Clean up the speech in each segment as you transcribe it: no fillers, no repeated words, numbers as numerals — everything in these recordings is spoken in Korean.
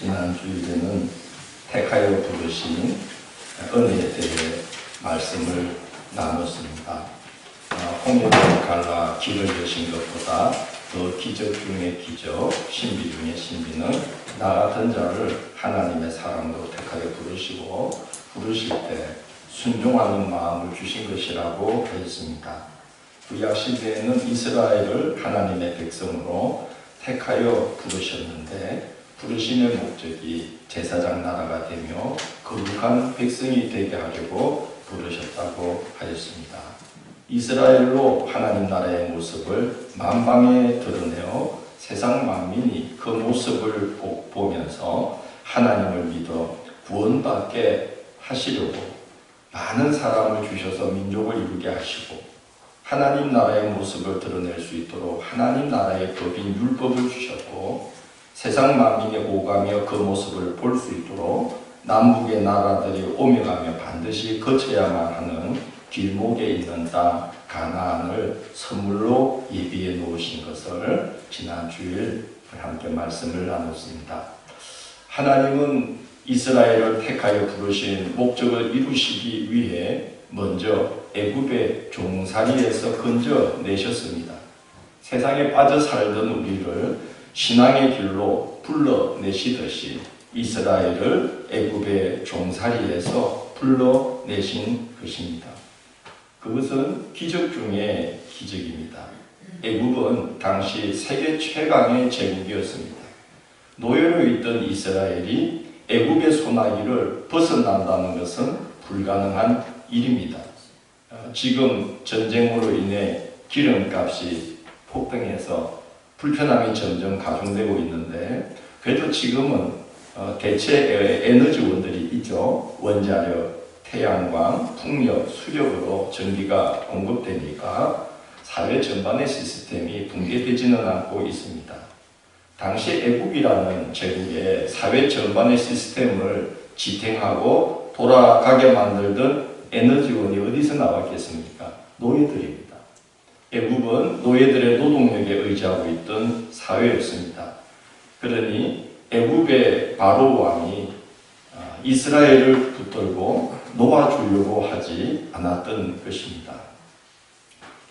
지난 주일에는 택하여 부르신 은혜에 대해 말씀을 나눴습니다. 홍해를 갈라 길을 여신 것보다 더 기적 중의 기적, 신비 중의 신비는 나 같은 자를 하나님의 사람으로 택하여 부르실 때 순종하는 마음을 주신 것이라고 했습니다. 구약 시대에는 이스라엘을 하나님의 백성으로 택하여 부르셨는데 부르심의 목적이 제사장 나라가 되며 거룩한 백성이 되게 하려고 부르셨다고 하였습니다. 이스라엘로 하나님 나라의 모습을 만방에 드러내어 세상 만민이 그 모습을 보면서 하나님을 믿어 구원받게 하시려고 많은 사람을 주셔서 민족을 이루게 하시고 하나님 나라의 모습을 드러낼 수 있도록 하나님 나라의 법인 율법을 주셨고 세상 만민이 오가며 그 모습을 볼 수 있도록 남북의 나라들이 오며 가며 반드시 거쳐야만 하는 길목에 있는 땅 가나안을 선물로 예비해 놓으신 것을 지난 주일 함께 말씀을 나눴습니다. 하나님은 이스라엘을 택하여 부르신 목적을 이루시기 위해 먼저 애굽의 종살이에서 건져내셨습니다. 세상에 빠져 살던 우리를 신앙의 길로 불러내시듯이 이스라엘을 애굽의 종살이에서 불러내신 것입니다. 그것은 기적 중의 기적입니다. 애굽은 당시 세계 최강의 제국이었습니다. 노예로 있던 이스라엘이 애굽의 소나기를 벗어난다는 것은 불가능한 일입니다. 지금 전쟁으로 인해 기름값이 폭등해서 불편함이 점점 가중되고 있는데 그래도 지금은 대체 에너지원들이 있죠. 원자력, 태양광, 풍력, 수력으로 전기가 공급되니까 사회 전반의 시스템이 붕괴되지는 않고 있습니다. 당시 애국이라는 제국의 사회 전반의 시스템을 지탱하고 돌아가게 만들던 에너지원이 어디서 나왔겠습니까? 노예들입니다. 애국은 노예들의 노동력에 의지하고 있던 사회였습니다. 그러니 애국의 바로 왕이 이스라엘을 붙들고 놓아주려고 하지 않았던 것입니다.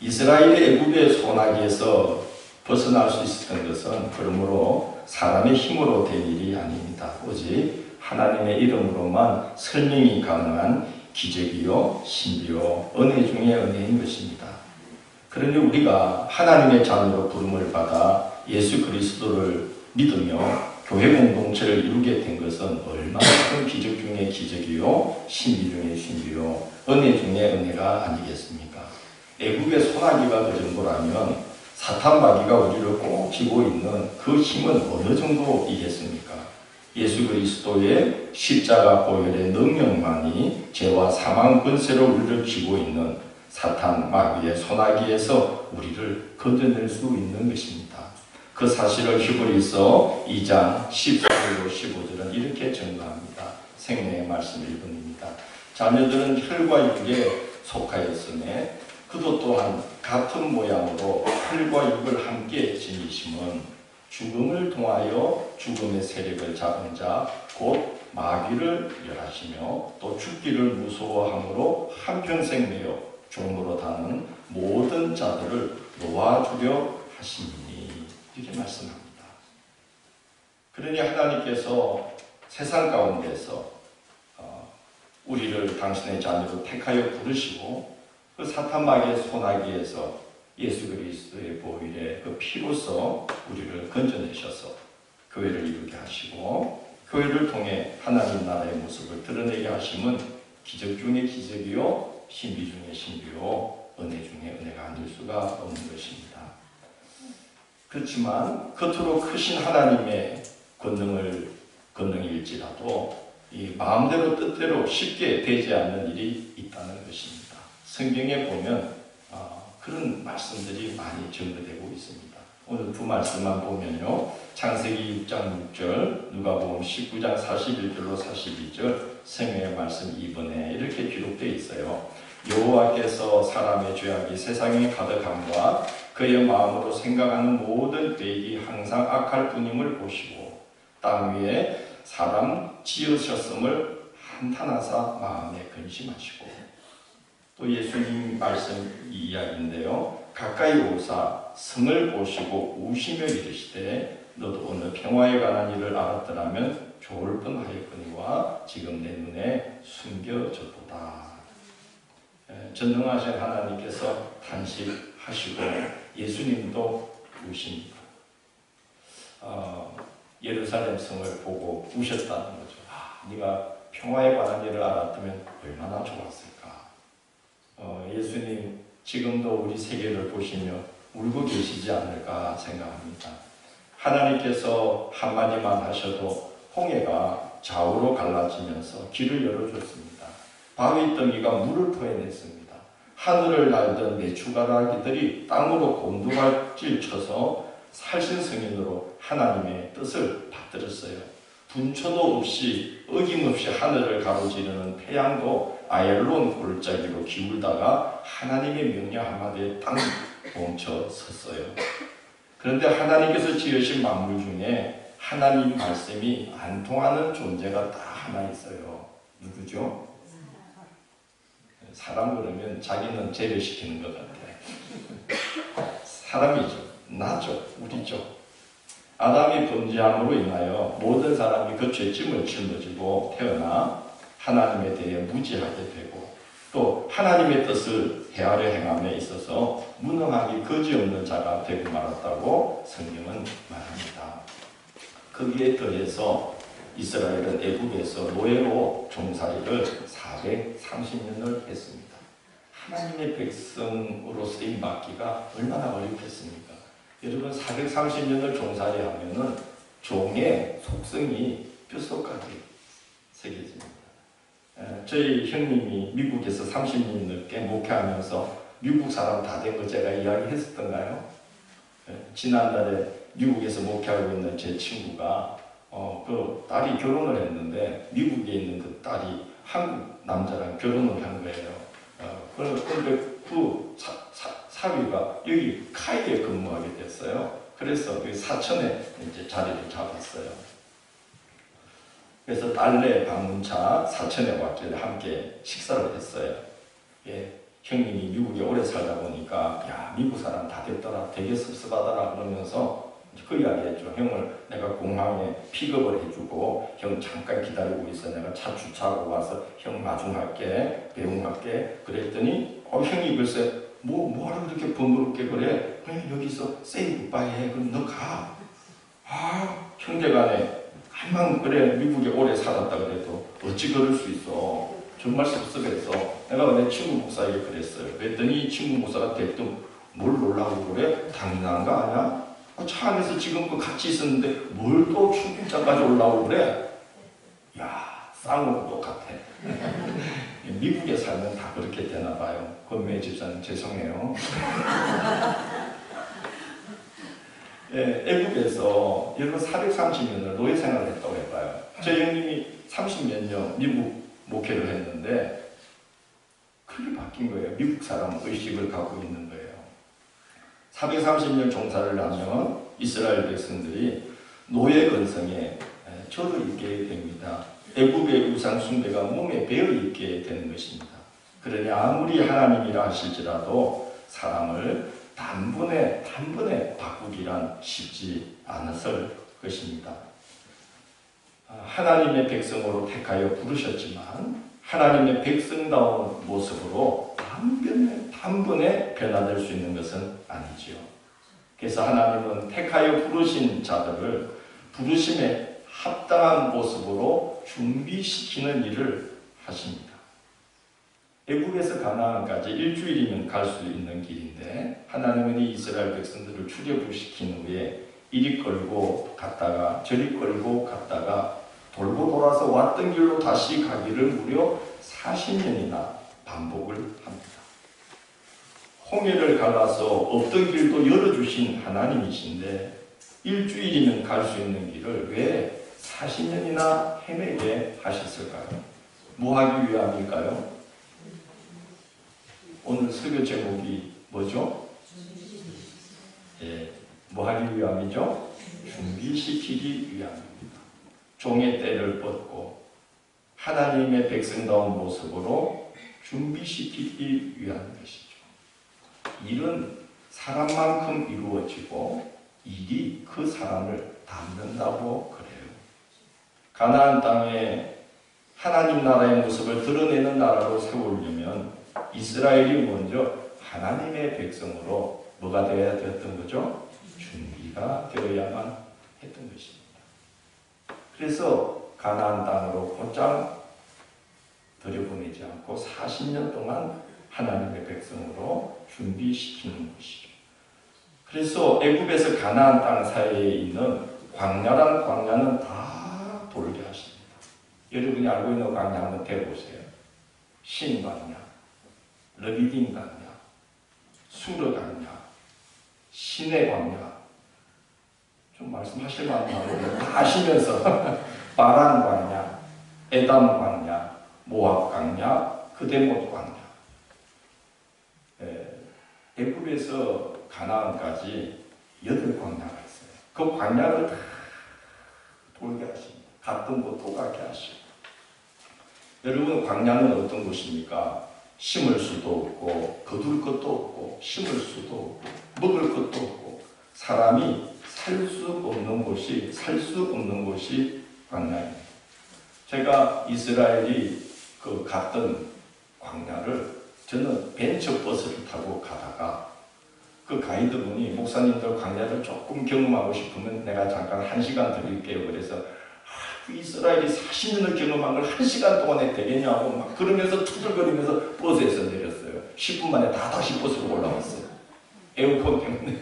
이스라엘이 애국의 소나기에서 벗어날 수 있었던 것은 그러므로 사람의 힘으로 된 일이 아닙니다. 오직 하나님의 이름으로만 설명이 가능한 기적이요 신비요 은혜 중의 은혜인 것입니다. 그러니 우리가 하나님의 자녀로 부름을 받아 예수 그리스도를 믿으며 교회 공동체를 이루게 된 것은 얼마나 큰 기적 중의 기적이요 신비 중의 신비요 은혜 중의 은혜가 아니겠습니까? 애국의 소나기가 그 정도라면 사탄 마귀가 우리를 꼭 쥐고 있는 그 힘은 어느 정도이겠습니까? 예수 그리스도의 십자가 보혈의 능력만이 죄와 사망 권세로 우리를 쥐고 있는 사탄 마귀의 소나기에서 우리를 건져낼 수 있는 것입니다. 그 사실을 히브리서 2장 14절로 15절은 이렇게 증거합니다. 생명의 말씀 1번입니다. 자녀들은 혈과 육에 속하였으며 그도 또한 같은 모양으로 혈과 육을 함께 지니심은 죽음을 통하여 죽음의 세력을 잡은 자 곧 마귀를 멸하시며 또 죽기를 무서워함으로 한평생 매여 종으로 다는 모든 자들을 놓아주려 하시니 이렇게 말씀합니다. 그러니 하나님께서 세상 가운데서 우리를 당신의 자녀로 택하여 부르시고 그 사탄 마귀의 소나기에서 예수 그리스도의 보혈의 그 피로서 우리를 건져내셔서 교회를 이루게 하시고 교회를 통해 하나님 나라의 모습을 드러내게 하심은 기적 중의 기적이요 신비 중의 신비요 은혜 중의 은혜가 아닐 수가 없는 것입니다. 그렇지만 겉으로 크신 하나님의 권능일지라도 이 마음대로 뜻대로 쉽게 되지 않는 일이 있다는 것입니다. 성경에 보면 그런 말씀들이 많이 증거되고 있습니다. 오늘 두 말씀만 보면요. 창세기 6장 6절, 누가복음 19장 41절로 42절, 생명의 말씀 2번에 이렇게 기록되어 있어요. 여호와께서 사람의 죄악이 세상에 가득함과 그의 마음으로 생각하는 모든 계획이 항상 악할 뿐임을 보시고 땅 위에 사람 지으셨음을 한탄하사 마음에 근심하시고, 또 예수님 말씀 이야기인데요. 가까이 오사 성을 보시고 우시며 이르시되 너도 오늘 평화에 관한 일을 알았더라면 좋을 뻔하였거니와 지금 내 눈에 숨겨졌도다. 전능하신 하나님께서 탄식하시고 예수님도 우십니다. 예루살렘 성을 보고 우셨다는 거죠. 네가 평화에 관한 일을 알았다면 얼마나 좋았을까. 예수님 지금도 우리 세계를 보시며 울고 계시지 않을까 생각합니다. 하나님께서 한마디만 하셔도 홍해가 좌우로 갈라지면서 길을 열어줬습니다. 바위 덩이가 물을 토해냈습니다. 하늘을 날던 메추가라기들이 땅으로 곤두발질 쳐서 살신성인으로 하나님의 뜻을 받들었어요. 분초도 없이 어김없이 하늘을 가로지르는 태양도 아얄론 골짜기로 기울다가 하나님의 명령 한마디에 땅 멈춰 섰어요. 그런데 하나님께서 지으신 만물 중에 하나님 말씀이 안 통하는 존재가 딱 하나 있어요. 누구죠? 사람 그러면 자기는 제외시키는 것 같아. 사람이죠. 나죠. 우리죠. 아담이 범죄함으로 인하여 모든 사람이 그 죄짐을 짊어지고 태어나 하나님에 대해 무지하게 되고 또 하나님의 뜻을 헤아려 행함에 있어서 무능하기 거지없는 자가 되고 말았다고 성경은 말합니다. 거기에 더해서 이스라엘은 애국에서 노예로 종살이를 430년을 했습니다. 하나님의 백성으로 쓰임 받기가 얼마나 어렵겠습니까? 여러분 430년을 종살이 하면은 종의 속성이 뼛속까지 새겨집니다. 저희 형님이 미국에서 30년 넘게 목회하면서 미국 사람 다 된 거 제가 이야기했었던가요? 지난달에 미국에서 목회하고 있는 제 친구가 그 딸이 결혼을 했는데 미국에 있는 그 딸이 한국 남자랑 결혼을 한 거예요. 그런데 그 사위가 여기 카이에 근무하게 됐어요. 그래서 여기 사천에 이제 자리를 잡았어요. 그래서 딸네 방문차 사천에 왔길래 함께 식사를 했어요. 예, 형님이 미국에 오래 살다 보니까 야 미국 사람 다 됐더라, 되게 섭섭하더라 그러면서 그 이야기했죠. 형을 내가 공항에 픽업을 해주고 형 잠깐 기다리고 있어. 내가 차 주차하고 와서 형 마중할게, 배웅할게. 그랬더니 형이 글쎄 뭐하러 그렇게 번거롭게 그래? 그냥 여기서 세이 굿바이 해. 그럼 너 가. 형제간에 한방 그래 미국에 오래 살았다 그래도 어찌 그럴 수 있어. 정말 섭섭해서 내가 내 친구 목사에게 그랬어요. 그랬더니 친구 목사가 대뜸 뭘 놀라고 그래? 당연한 거 아니야? 차 안에서 지금 같이 있었는데 뭘 또 출국장까지 올라오고 그래? 야, 쌍으로 똑같아. 미국에 살면 다 그렇게 되나 봐요. 권매 집사님 죄송해요. 예, 애국에서 여러분 430년을 노예 생활을 했다고 해봐요. 제 형님이 30몇 년 미국 목회를 했는데 크게 바뀐 거예요. 미국 사람 의식을 갖고 있는 거예요. 430년 종사를 하면 이스라엘 백성들이 노예 근성에 절을 입게 됩니다. 애국의 우상 숭배가 몸에 배어 있게 되는 것입니다. 그러니 아무리 하나님이라 하실지라도 사람을 단번에 바꾸기란 쉽지 않았을 것입니다. 하나님의 백성으로 택하여 부르셨지만 하나님의 백성다운 모습으로 단번에 변화될 수 있는 것은 아니지요. 그래서 하나님은 택하여 부르신 자들을 부르심에 합당한 모습으로 준비시키는 일을 하십니다. 애국에서 가나안까지 일주일이면 갈 수 있는 길인데 하나님은 이 이스라엘 백성들을 출애굽시킨 후에 이리 끌고 갔다가 저리 끌고 갔다가 돌고 돌아서 왔던 길로 다시 가기를 무려 40년이나 반복을 합니다. 홍해를 갈라서 없던 길도 열어주신 하나님이신데 일주일이면 갈 수 있는 길을 왜 40년이나 헤매게 하셨을까요? 뭐 하기 위함일까요? 오늘 설교 제목이 뭐죠? 예, 뭐 하기 위함이죠? 준비시키기 위함입니다. 종의 때를 뻗고 하나님의 백성다운 모습으로 준비시키기 위한 것이죠. 일은 사람만큼 이루어지고 일이 그 사람을 닮는다고 그래요. 가나안 땅에 하나님 나라의 모습을 드러내는 나라로 세우려면 이스라엘이 먼저 하나님의 백성으로 뭐가 되어야 되었던 거죠? 준비가 되어야만 했던 것입니다. 그래서 가나안 땅으로 곧장 들여보내지 않고 40년 동안 하나님의 백성으로 준비시키는 것이죠. 그래서 애굽에서 가나안 땅 사이에 있는 광야는 다 돌게 하십니다. 여러분이 알고 있는 광야 한번 대보세요. 신광야, 르비딤 광야, 수르 광야, 신의 광야. 좀 말씀하실 만한 거 다 아시면서 바란 광야, 에담 광야, 모압 광야, 그데못 광야. 애굽에서 가나안까지 8광야가 있어요. 그 광야를 다 돌게 하십니다. 갔던 곳 또 가게 하시고. 여러분, 광야는 어떤 곳입니까? 심을 수도 없고 거둘 것도 없고 심을 수도 없고 먹을 것도 없고 사람이 살 수 없는 곳이 광야입니다. 제가 이스라엘이 갔던 광야를 저는 벤처버스를 타고 가다가 그 가이드분이 목사님들 광야를 조금 경험하고 싶으면 내가 잠깐 1시간 드릴게요. 그래서 이스라엘이 40년을 경험한 걸 1시간 동안에 되겠냐고 막 그러면서 투덜거리면서 버스에서 내렸어요. 10분 만에 다시 버스로 올라왔어요. 에어컨 때문에.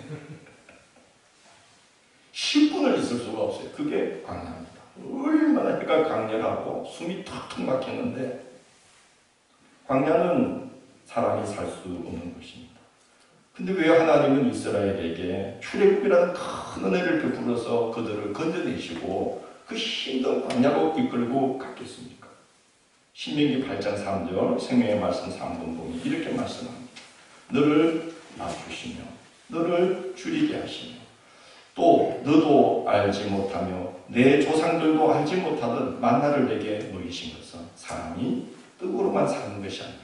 10분을 있을 수가 없어요. 그게 광야입니다. 얼마나 해가 강렬하고 숨이 턱턱 막혔는데 광야는 사람이 살 수 없는 것입니다. 근데 왜 하나님은 이스라엘에게 출애굽이라는 큰 은혜를 베풀어서 그들을 건져내시고 그 힘든 광야로 이끌고 갔겠습니까? 신명기 8장 3절 생명의 말씀 3번 보면 이렇게 말씀합니다. 너를 낮추시며 너를 줄이게 하시며 또 너도 알지 못하며 내 조상들도 알지 못하던 만나를 내게 먹이신 것은 사람이 떡으로만 사는 것이 아니요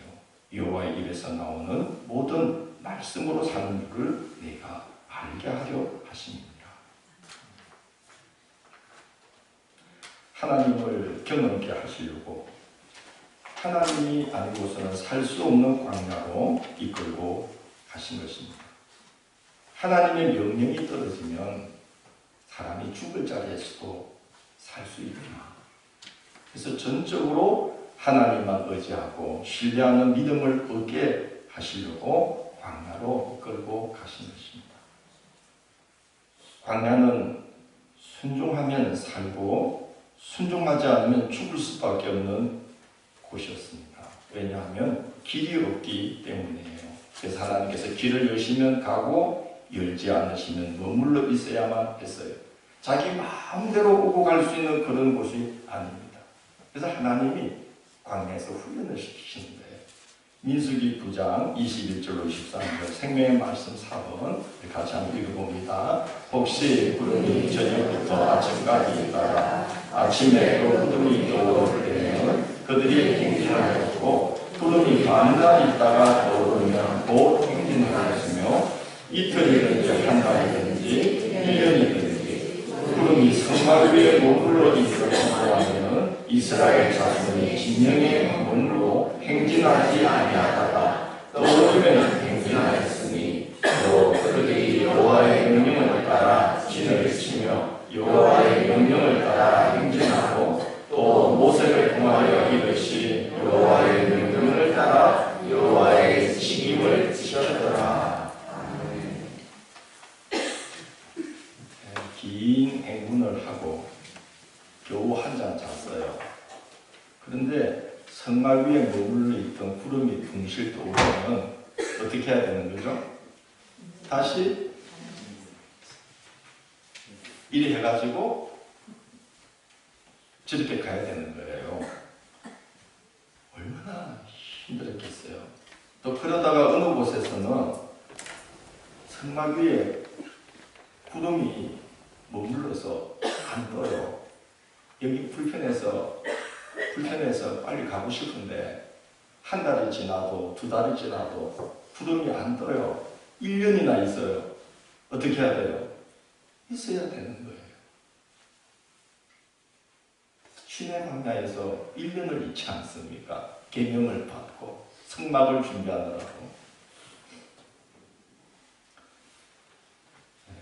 여호와의 입에서 나오는 모든 말씀으로 사는 줄을 내가 알게 하려 하십니다. 하나님을 경험케 하시려고 하나님이 아니고서는 살 수 없는 광야로 이끌고 가신 것입니다. 하나님의 명령이 떨어지면 사람이 죽을 자리에서도 살 수 있구나. 그래서 전적으로 하나님만 의지하고 신뢰하는 믿음을 얻게 하시려고 광야로 이끌고 가신 것입니다. 광야는 순종하면 살고 순종하지 않으면 죽을 수밖에 없는 곳이었습니다. 왜냐하면 길이 없기 때문이에요. 그래서 하나님께서 길을 여시면 가고 열지 않으시면 머물러 있어야만 했어요. 자기 마음대로 오고 갈 수 있는 그런 곳이 아닙니다. 그래서 하나님이 광야에서 훈련을 시키시는데 민수기 9장 21절로 23절 생명의 말씀 4번 같이 한번 읽어봅니다. 혹시 구름이 저녁부터 아침까지 있다가 아침에 또 구름이 떠오를 때는 그들이 행진하였고 구름이 반날 있다가 떠오르면 곧 행진하였으며 이틀이든지 한 달이든지 1년이든지 구름이 성막 위에 머물러 있었으면 이스라엘 자손이 진영에 머물러 행진하지 아니하다가 떠오르면 행진하였으니 또 그들이 여호와의 명령을 따라 진을 치며 여호와의 명령을 따라 행진하고 또 모세를 통하여 이르시 여호와의 명령을 따라 여호와의 직임을 지켰더라. 긴 행군을 하고 겨우 한 잔 잤어요. 그런데 성막 위에 머물러 있던 구름이 둥실 떠오르면 어떻게 해야 되는 거죠? 다시 이리 해가지고 저렇게 가야 되는 거예요. 얼마나 힘들었겠어요. 또 그러다가 어느 곳에서는 성막 위에 구름이 머물러서 안 떠요. 여기 불편해서 빨리 가고 싶은데 한 달이 지나도 두 달이 지나도 구름이 안 떠요. 1년이나 있어요. 어떻게 해야 돼요? 있어야 되는 거예요. 신의 광야에서 1년을 있지 않습니까? 계명을 받고 성막을 준비하느라고.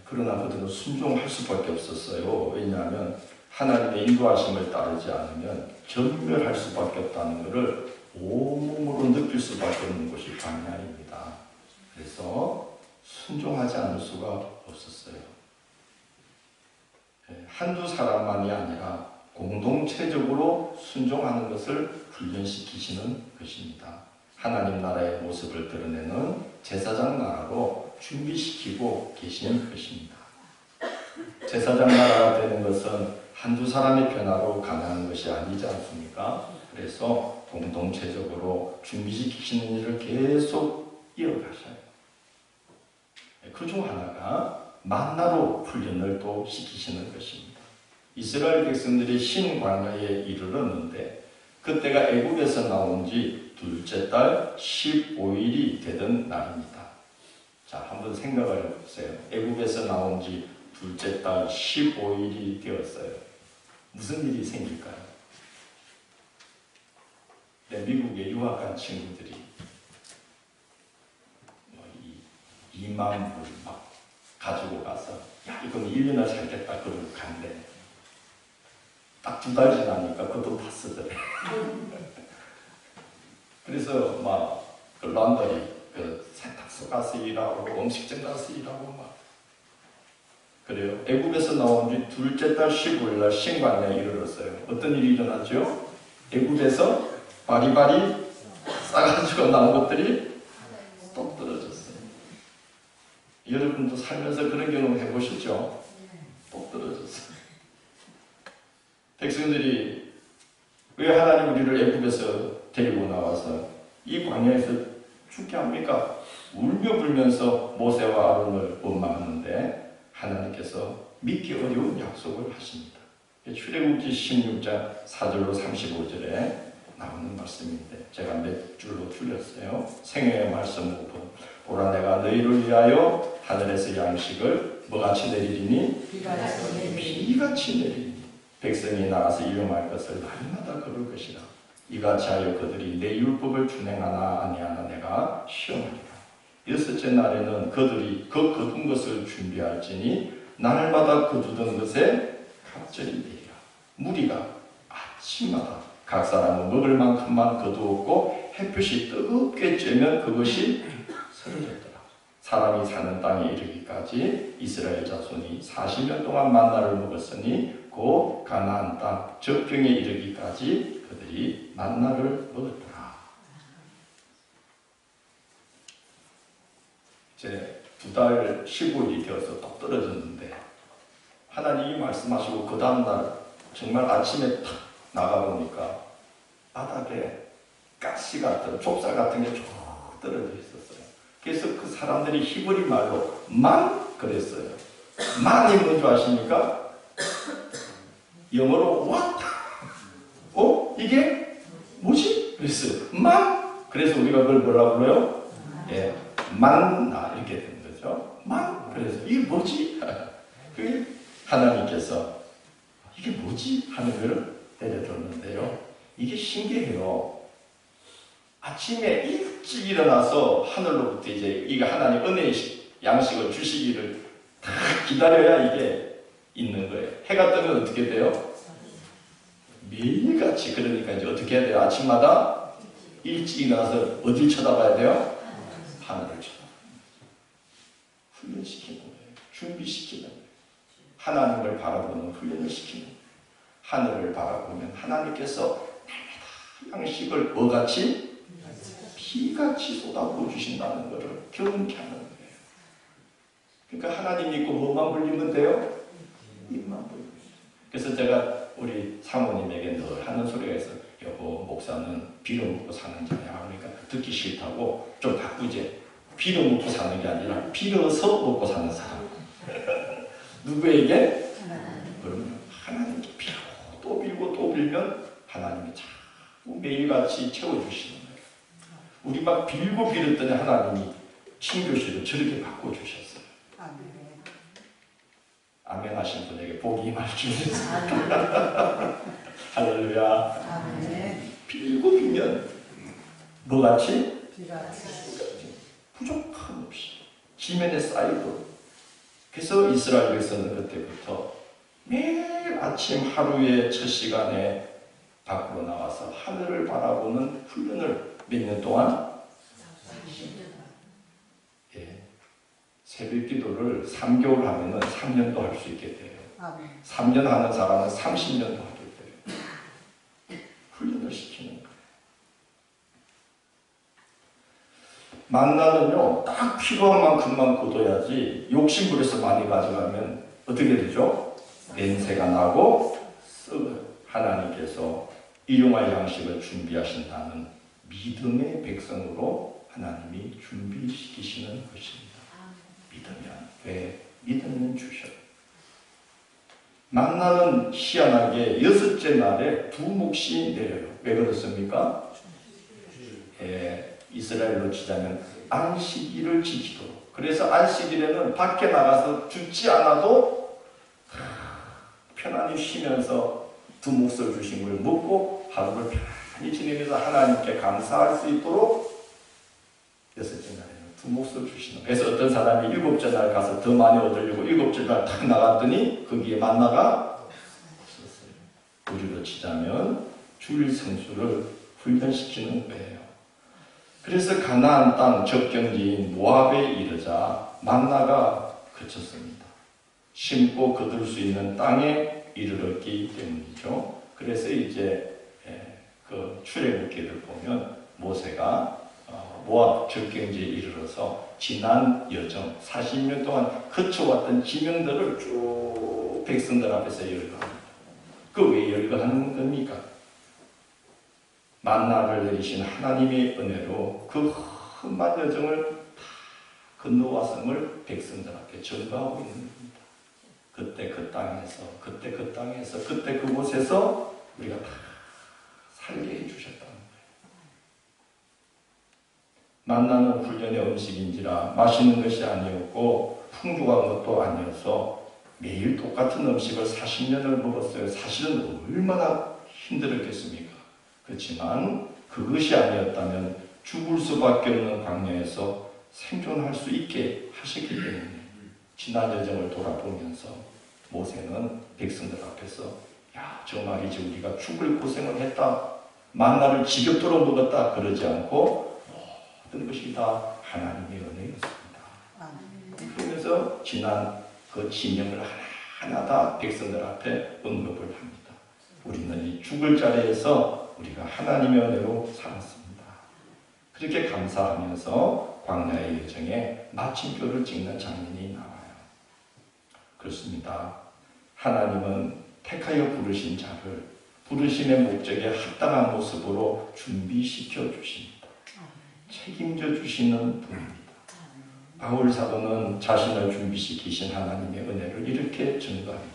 그러나 그들은 순종할 수밖에 없었어요. 왜냐하면 하나님의 인도하심을 따르지 않으면 전멸할 수밖에 없다는 것을 온몸으로 느낄 수밖에 없는 곳이 광야입니다. 그래서 순종하지 않을 수가 없었어요. 한두 사람만이 아니라 공동체적으로 순종하는 것을 훈련시키시는 것입니다. 하나님 나라의 모습을 드러내는 제사장 나라로 준비시키고 계시는 것입니다. 제사장 나라가 되는 것은 한두 사람의 변화로 가능한 것이 아니지 않습니까? 그래서 공동체적으로 준비시키시는 일을 계속 이어가셔요. 그 중 하나가 만나로 훈련을 또 시키시는 것입니다. 이스라엘 백성들이 신광야에 이르렀는데 그때가 애굽에서 나온 지 둘째 달 15일이 되던 날입니다. 자, 한번 생각을 해보세요. 애굽에서 나온 지 둘째 달 15일이 되었어요. 무슨 일이 생길까요? 미국에 유학 간 친구들이 2만 불 막 가지고 가서 야, 이건 1년을 살겠다 그러고 간대. 딱 2달 지나니까 그것도 다 쓰더래. 그래서 막 그 런던이 그 세탁소 가서 일하고 음식점 가서 일하고 막 그래요. 애굽에서 나온 지 둘째 달 15일 날 신광야에 이르렀어요. 어떤 일이 일어났죠? 애굽에서 바리바리 싸가지고 나온 것들이 똑 떨어졌어요. 여러분도 살면서 그런 경험 해보셨죠? 똑 떨어졌어요. 백성들이 왜 하나님 우리를 애굽에서 데리고 나와서 이 광야에서 죽게 합니까? 울며 불면서 모세와 아론을 원망하는데 하나님께서 믿기 어려운 약속을 하십니다. 출애굽기 16장 4절로 35절에 나오는 말씀인데 제가 몇 줄로 줄였어요. 생애의 말씀 5번 보라 내가 너희를 위하여 하늘에서 양식을 뭐같이 내리리니? 비같이 내리니 백성이 나가서 일용할 것을 날마다 거둘 것이라. 이같이 하여 그들이 내 율법을 준행하나 아니하나 내가 시험하리라. 여섯째 날에는 그들이 그 거둔 것을 준비할지니 날마다 거두던 것에 갑절이 되리라. 무리가 아침마다 각 사람은 먹을 만큼만 거두었고 햇볕이 뜨겁게 쬐면 그것이 서러졌더라. 사람이 사는 땅에 이르기까지 이스라엘 자손이 40년 동안 만나를 먹었으니 곧 가나안 땅 적경에 이르기까지 그들이 만나를 먹었더라. 이제 2달 15일이 되어서 똑 떨어졌는데 하나님이 말씀하시고 그 다음날 정말 아침에 탁 나가보니까 바닥에 가시 같은 좁쌀 같은 게 쭉 떨어져 있었어요. 그래서 그 사람들이 히브리 말로 만 그랬어요. 만이 뭔지 아십니까? 영어로 what? 이게 뭐지? 그랬어요. 만? 그래서 우리가 그걸 뭐라 불러요? 예, 만나 이렇게 된 거죠. 만? 그래서 이게 뭐지? 그게 하나님께서 이게 뭐지? 하는 걸 내려줬는데요. 이게 신기해요. 아침에 일찍 일어나서 하늘로부터 이제 이게 하나님 은혜의 양식을 주시기를 다 기다려야 이게 있는 거예요. 해가 뜨면 어떻게 돼요? 매일같이. 그러니까 이제 어떻게 해야 돼요? 아침마다 일찍 일어나서 어딜 쳐다봐야 돼요? 하늘을 쳐다봐요. 훈련시키는 거예요. 준비시키는 거예요. 하나님을 바라보는 훈련을 시키는 거예요. 하늘을 바라보면 하나님께서 날마다 양식을 뭐같이? 비같이 쏟아부어 주신다는 것을 경험케 하는 거예요. 그러니까 하나님 믿고 뭐만 불리면 돼요? 입만 불리면 돼요. 그래서 제가 우리 사모님에게 늘 하는 소리가 있어요. 여보, 목사는 빌어 먹고 사는 자야. 그러니까 듣기 싫다고 좀 바꾸지. 빌어 먹고 사는 게 아니라 빌어서 먹고 사는 사람. 누구에게? 그러면 하나님께 빌어 또 빌어 빌면 하나님이 자꾸 매일같이 채워주시는 거예요. 우리 막 빌고 빌었더니 하나님이 친교실을 저렇게 바꿔주셨어요. 아멘 하신 분에게 복이 임할 줄 믿습니다. 할렐루야. 아멘. 빌고 빌면 뭐같이? 비같이. 부족함 없이 지면에 쌓이고. 그래서 이스라엘 백성은 그때부터 매일 아침 하루의 첫 시간에 밖으로 나와서 하늘을 바라보는 훈련을 몇 년 동안? 예, 새벽 기도를 3개월 하면 3년도 할 수 있게 돼요. 3년 하는 사람은 30년도 하게 돼요. 훈련을 시키는 거예요. 만나는요, 딱 필요한 만큼만 거둬야지 욕심부려서 많이 가져가면 어떻게 되죠? 냄새가 나고 썩어요. 하나님께서 일용할 양식을 준비하신다는 믿음의 백성으로 하나님이 준비시키시는 것입니다. 믿으면, 왜? 믿으면 주셔요. 만나는 희한하게 6째 날에 2몫이 내려요. 왜 그렇습니까? 예, 이스라엘로 치자면 안식일을 지키도록. 그래서 안식일에는 밖에 나가서 죽지 않아도 편안히 쉬면서 2몫을 주신 걸 먹고 하루를 편안히 지내면서 하나님께 감사할 수 있도록 6째 날에는 2몫을 주시는 거예요. 그래서 어떤 사람이 7째 날 가서 더 많이 얻으려고 7째 날 딱 나갔더니 거기에 만나가 없었어요. 우리로 치자면 주일 성수를 훈련시키는 거예요. 그래서 가나안 땅 접경지인 모압에 이르자 만나가 그쳤습니다. 심고 거둘 수 있는 땅에 이르렀기 때문이죠. 그래서 이제 그 출애굽기를 보면 모세가 모압 접경지에 이르러서 지난 여정 40년 동안 거쳐왔던 지명들을 쭉 백성들 앞에서 열거합니다. 그 왜 열거하는 겁니까? 만나를 내리신 하나님의 은혜로 그 험한 여정을 다 건너왔음을 백성들 앞에 전가하고 있는 겁니다. 그때 그 땅에서, 그때 그 땅에서, 그때 그곳에서 우리가 다 살게 해주셨다는 거예요. 만나는 훈련의 음식인지라 맛있는 것이 아니었고 풍족한 것도 아니어서 매일 똑같은 음식을 40년을 먹었어요. 사실은 얼마나 힘들었겠습니까? 그렇지만 그것이 아니었다면 죽을 수밖에 없는 광야에서 생존할 수 있게 하셨기 때문에 지난 여정을 돌아보면서 모세는 백성들 앞에서 야, 저 말이지 우리가 죽을 고생을 했다. 만나를 지겹도록 먹었다. 그러지 않고 모든 것이 다 하나님의 은혜였습니다. 그러면서 지난 그 지명을 하나하나 다 백성들 앞에 언급을 합니다. 우리는 이 죽을 자리에서 우리가 하나님의 은혜로 살았습니다. 그렇게 감사하면서 광야의 여정에 마침표를 찍는 장면이 나와요. 그렇습니다. 하나님은 택하여 부르신 자를 부르심의 목적에 합당한 모습으로 준비시켜 주십니다. 책임져 주시는 분입니다. 바울 사도는 자신을 준비시키신 하나님의 은혜를 이렇게 증거합니다.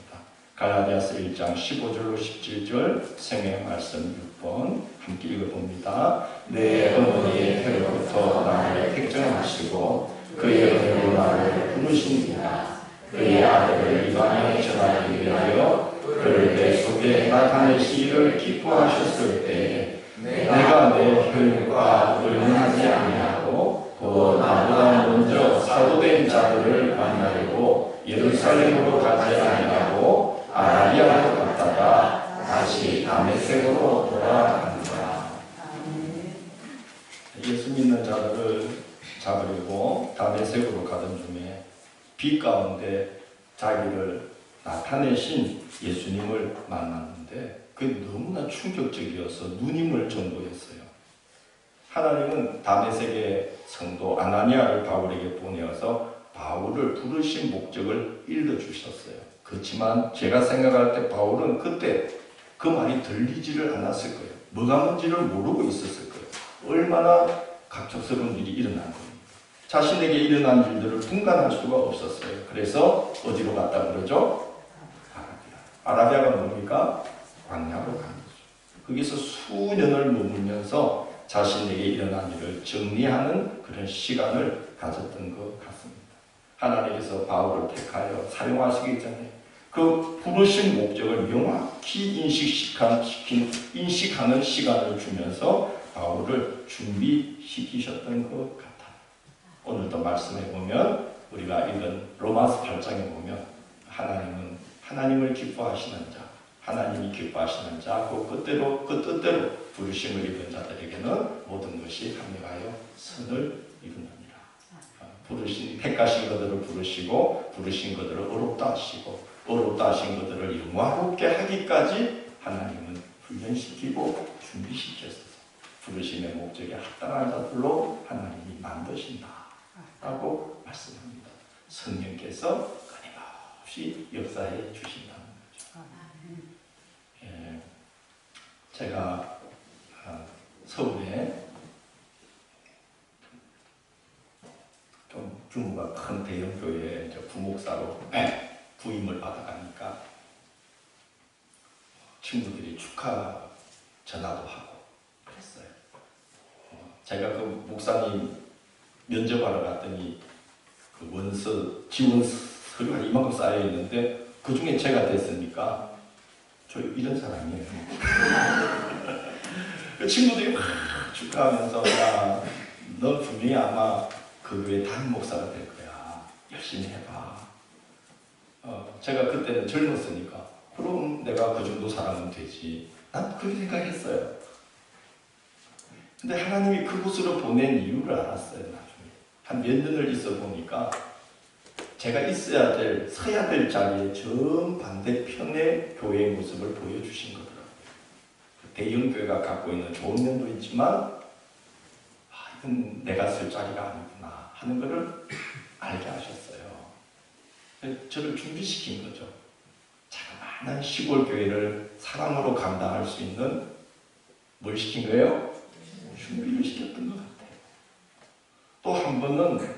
갈라디아서 1장 15절로 17절 생애 말씀 6번 함께 읽어봅니다. 내 어머니의 혀로부터 나를 택정하시고 그의 은혜로 나를 부르십니다. 그의 아들을 이방에 전하기 위하여 그를 내 속에 나타내시기를 기뻐하셨을 때에 내가 내 혈육과 의논하지 아니하고 또 나보다 먼저 사도된 자들을 만나려고 예루살렘으로 가지 아니하고 아라비아로 갔다가 다시 다메섹으로 돌아간다. 예수 믿는 자들을 잡으려고 다메섹으로 가던 중에 빛 가운데 자기를 나타내신 예수님을 만났는데 그게 너무나 충격적이어서 누님을 전도했어요. 하나님은 다메섹의 성도 아나니아를 바울에게 보내어서 바울을 부르신 목적을 일러주셨어요. 그렇지만 제가 생각할 때 바울은 그때 그 말이 들리지를 않았을 거예요. 뭐가 뭔지를 모르고 있었을 거예요. 얼마나 갑작스러운 일이 일어난 겁니다. 자신에게 일어난 일들을 분간할 수가 없었어요. 그래서 어디로 갔다 그러죠? 아라비아. 아라비아가 뭡니까? 광야로 가는 거죠. 거기서 수년을 머물면서 자신에게 일어난 일을 정리하는 그런 시간을 가졌던 것 같습니다. 하나님께서 바울을 택하여 사용하시기 전에 그 부르신 목적을 명확히 인식하는 시간을 주면서 바울을 준비시키셨던 것 같아요. 오늘도 말씀해 보면 우리가 읽은 로마서 8장에 보면 하나님은 하나님을 기뻐하시는 자, 하나님이 기뻐하시는 자, 그 뜻대로 부르심을 입은 자들에게는 모든 것이 합력하여 선을 이루느니라. 택하신 것들을 부르시고 부르신 것들을 어렵다 하시고 어렵다 하신 것들을 영화롭게 하기까지 하나님은 훈련시키고 준비시켰어서 부르심의 목적에 합당한 자들로 하나님이 만드신다라고 말씀합니다. 성령께서 끊임없이 역사해 주신다는 거죠. 예, 제가 서울에 좀 규모가 큰 대형 교회에 부목사로 부임을 받아가니까 친구들이 축하 전화도 하고 그랬어요. 제가 그 목사님 면접하러 갔더니 그 원서 지원 서류가 이만큼 쌓여 있는데 그 중에 제가 됐으니까 저 이런 사람이에요. 그 친구들이 막 축하하면서 야, 넌 분명히 아마 그 교회 담임 목사가 될 거야. 열심히 해봐. 제가 그때는 젊었으니까 그럼 내가 그 정도 사람은 되지. 난 그렇게 생각했어요. 근데 하나님이 그곳으로 보낸 이유를 알았어요. 나중에 한 몇 년을 있어 보니까 제가 있어야 될, 서야 될 자리에 정반대편의 교회의 모습을 보여주신 거더라고요. 대형 교회가 갖고 있는 좋은 면도 있지만 이건 내가 쓸 자리가 아니구나 하는 것을 알게 하셨어요. 저를 준비시킨 거죠. 자그마한 시골 교회를 사람으로 감당할 수 있는 뭘 시킨 거예요? 준비를 시켰던 것 같아요. 또 한 번은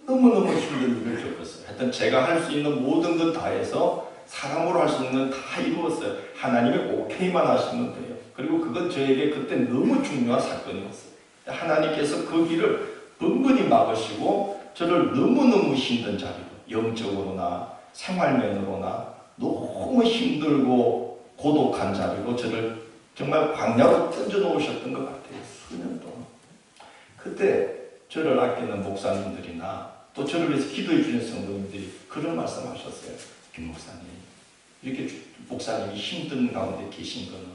너무너무 힘든 일을 겪었어요. 하여튼 제가 할 수 있는 모든 것 다 해서 사람으로 할 수 있는 건 다 이루었어요. 하나님이 오케이만 하시면 돼요. 그리고 그건 저에게 그때 너무 중요한 사건이었어요. 하나님께서 그 길을 번번이 막으시고 저를 너무너무 힘든 자리로 영적으로나 생활면으로나 너무 힘들고 고독한 자리로 저를 정말 광야로 던져 놓으셨던 것 같아요. 수년 동안. 그때 저를 아끼는 목사님들이나 또 저를 위해서 기도해 주는 성도님들이 그런 말씀하셨어요. 김 목사님, 이렇게 목사님이 힘든 가운데 계신 거는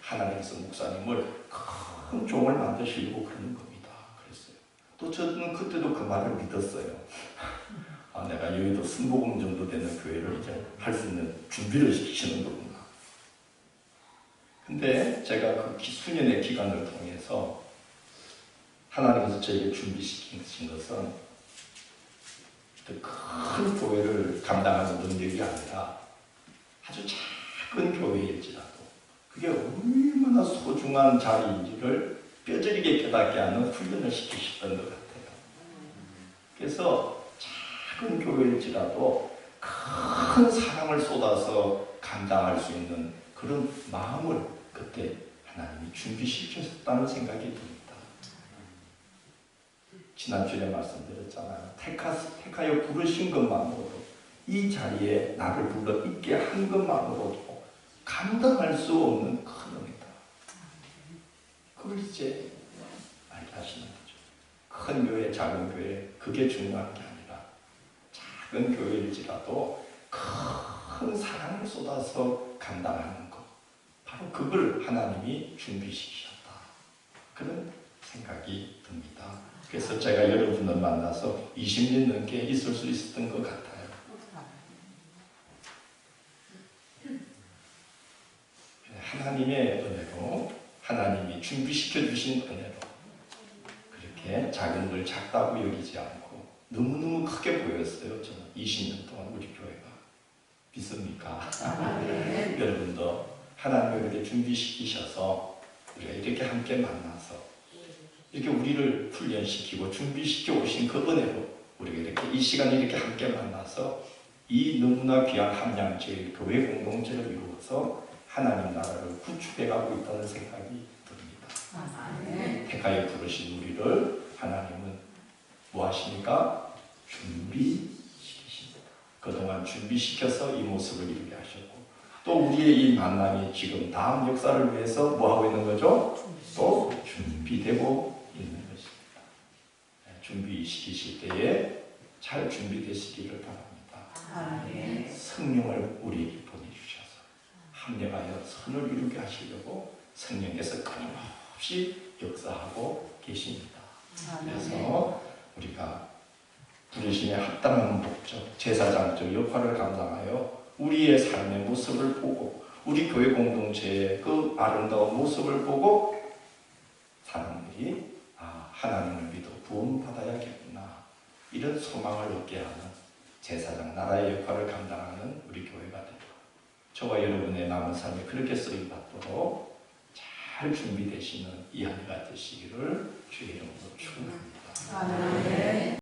하나님께서 목사님을 큰 종을 만드시려고 그러는 겁니다. 그랬어요. 또 저는 그때도 그 말을 믿었어요. 내가 여기도 순복음 정도 되는 교회를 이제 할 수 있는 준비를 시키는 거구나. 근데 제가 그 수년의 기간을 통해서 하나님께서 저에게 준비시킨 것은 큰 교회를 감당하는 능력이 아니라 아주 작은 교회일지라도 그게 얼마나 소중한 자리인지를 뼈저리게 깨닫게 하는 훈련을 시키셨던 것 같아요. 그래서 작은 교회일지라도 큰 사랑을 쏟아서 감당할 수 있는 그런 마음을 그때 하나님이 준비시켰다는 생각이 듭니다. 지난주에 말씀드렸잖아요. 택하여 부르신 것만으로도 이 자리에 나를 불러 있게 한 것만으로도 감당할 수 없는 큰 은혜다. 그걸 이제 알게 하시는 거죠. 큰 교회, 작은 교회, 그게 중요한 게 아니라 작은 교회일지라도 큰 사랑을 쏟아서 감당하는 것. 바로 그걸 하나님이 준비시키셨다. 그런 생각이 듭니다. 그래서 제가 여러분을 만나서 20년 넘게 있을 수 있었던 것 같아요. 하나님의 은혜로, 하나님이 준비시켜 주신 은혜로 그렇게 작은 걸 작다고 여기지 않고 너무너무 크게 보였어요. 저는 20년 동안 우리 교회가. 믿습니까? 여러분도 하나님이 이렇게 준비시키셔서 우리가 이렇게 함께 만나서 이렇게 우리를 훈련시키고 준비시켜 오신 그 은혜로 우리가 이렇게 이 시간에 이렇게 함께 만나서 이 너무나 귀한 함량제의 교회 공동체를 이루어서 하나님 나라를 구축해가고 있다는 생각이 듭니다. 아멘. 택하여 부르신 우리를 하나님은 무엇입니까? 준비시키십니다. 그동안 준비시켜서 이 모습을 이루게 하셨고 또 우리의 이 만남이 지금 다음 역사를 위해서 뭐하고 있는 거죠? 또 준비되고 있는 것입니다. 준비시키실 때에 잘 준비되시기를 바랍니다. 아멘. 성령을 우리에게 보내주셔서 합력하여 선을 이루게 하시려고 성령께서 끊임없이 역사하고 계십니다. 그래서 우리가 부르심에 합당한 목적, 제사장적 역할을 감당하여 우리의 삶의 모습을 보고 우리 교회 공동체의 그 아름다운 모습을 보고 사람들이 하나님을 믿어 구원받아야겠구나 이런 소망을 얻게 하는 제사장 나라의 역할을 감당하는 우리 교회가 되고 저와 여러분의 남은 삶이 그렇게 쓰임받도록 잘 준비되시는 이 한 해가 되시기를 주의 이름으로 축원합니다. 아멘.